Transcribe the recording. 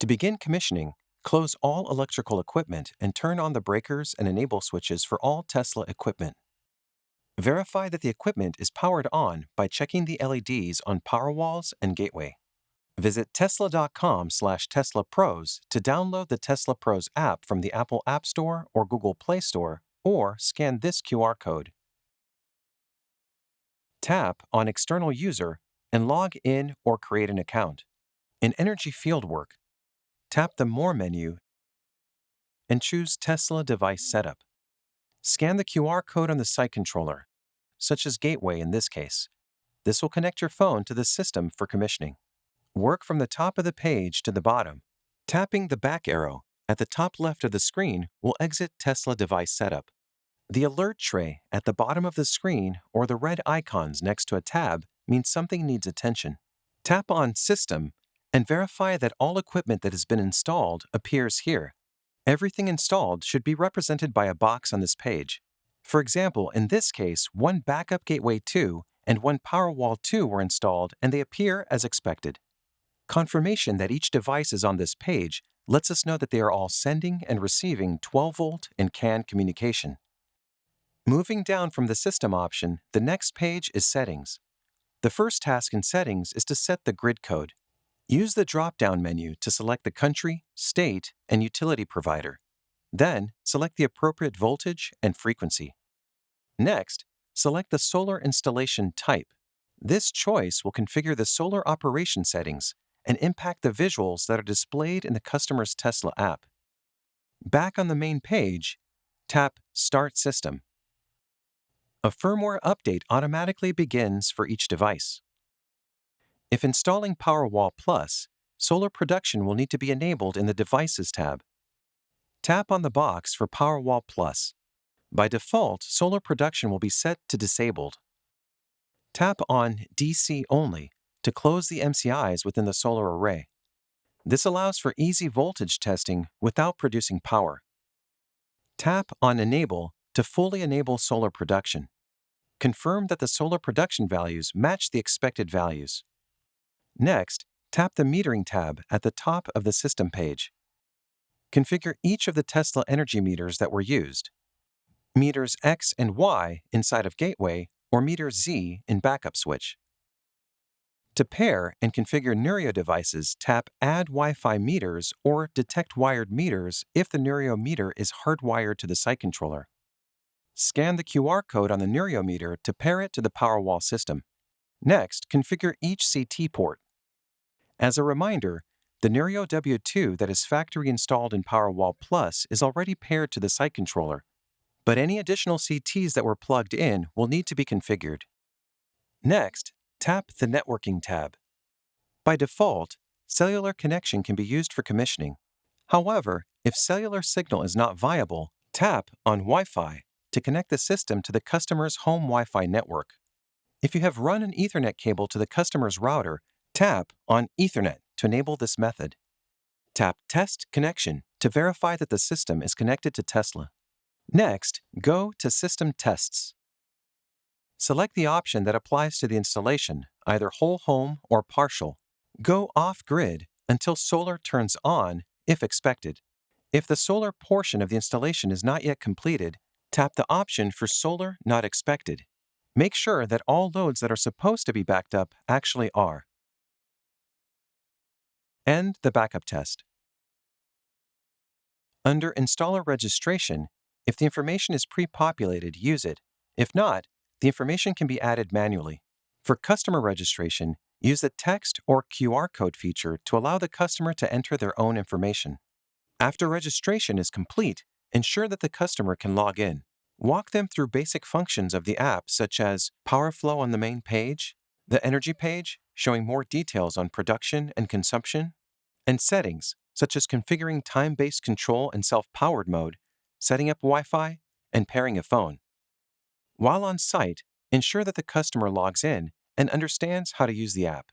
To begin commissioning, close all electrical equipment and turn on the breakers and enable switches for all Tesla equipment. Verify that the equipment is powered on by checking the LEDs on power walls and gateway. Visit tesla.com/TeslaPros to download the Tesla Pros app from the Apple App Store or Google Play Store, or scan this QR code. Tap on External User and log in or create an account. In Energy Fieldwork, tap the More menu and choose Tesla Device Setup. Scan the QR code on the site controller, such as Gateway in this case. This will connect your phone to the system for commissioning. Work from the top of the page to the bottom. Tapping the back arrow at the top left of the screen will exit Tesla Device Setup. The alert tray at the bottom of the screen or the red icons next to a tab means something needs attention. Tap on System and verify that all equipment that has been installed appears here. Everything installed should be represented by a box on this page. For example, in this case, one Backup Gateway 2 and one Powerwall 2 were installed and they appear as expected. Confirmation that each device is on this page lets us know that they are all sending and receiving 12-volt and CAN communication. Moving down from the System option, the next page is Settings. The first task in Settings is to set the grid code. Use the drop-down menu to select the country, state, and utility provider. Then, select the appropriate voltage and frequency. Next, select the solar installation type. This choice will configure the solar operation settings and impact the visuals that are displayed in the customer's Tesla app. Back on the main page, tap Start System. A firmware update automatically begins for each device. If installing Powerwall Plus, solar production will need to be enabled in the Devices tab. Tap on the box for Powerwall Plus. By default, solar production will be set to disabled. Tap on DC Only to close the MCIs within the solar array. This allows for easy voltage testing without producing power. Tap on Enable to fully enable solar production. Confirm that the solar production values match the expected values. Next, tap the Metering tab at the top of the System page. Configure each of the Tesla energy meters that were used. Meters X and Y inside of Gateway, or meter Z in Backup Switch. To pair and configure Neurio devices, tap Add Wi-Fi meters or Detect wired meters if the Neurio meter is hardwired to the site controller. Scan the QR code on the Neurio meter to pair it to the Powerwall system. Next, configure each CT port. As a reminder, the Neurio W2 that is factory installed in Powerwall Plus is already paired to the site controller, but any additional CTs that were plugged in will need to be configured. Next, tap the Networking tab. By default, cellular connection can be used for commissioning. However, if cellular signal is not viable, tap on Wi-Fi to connect the system to the customer's home Wi-Fi network. If you have run an Ethernet cable to the customer's router, tap on Ethernet to enable this method. Tap Test Connection to verify that the system is connected to Tesla. Next, go to System Tests. Select the option that applies to the installation, either whole home or partial. Go off-grid until solar turns on, if expected. If the solar portion of the installation is not yet completed, tap the option for Solar Not Expected. Make sure that all loads that are supposed to be backed up actually are. End the backup test. Under Installer Registration, if the information is pre-populated, use it. If not, the information can be added manually. For customer registration, use the text or QR code feature to allow the customer to enter their own information. After registration is complete, ensure that the customer can log in. Walk them through basic functions of the app, such as power flow on the main page, the energy page, showing more details on production and consumption, and settings, such as configuring time-based control and self-powered mode, setting up Wi-Fi, and pairing a phone. While on site, ensure that the customer logs in and understands how to use the app.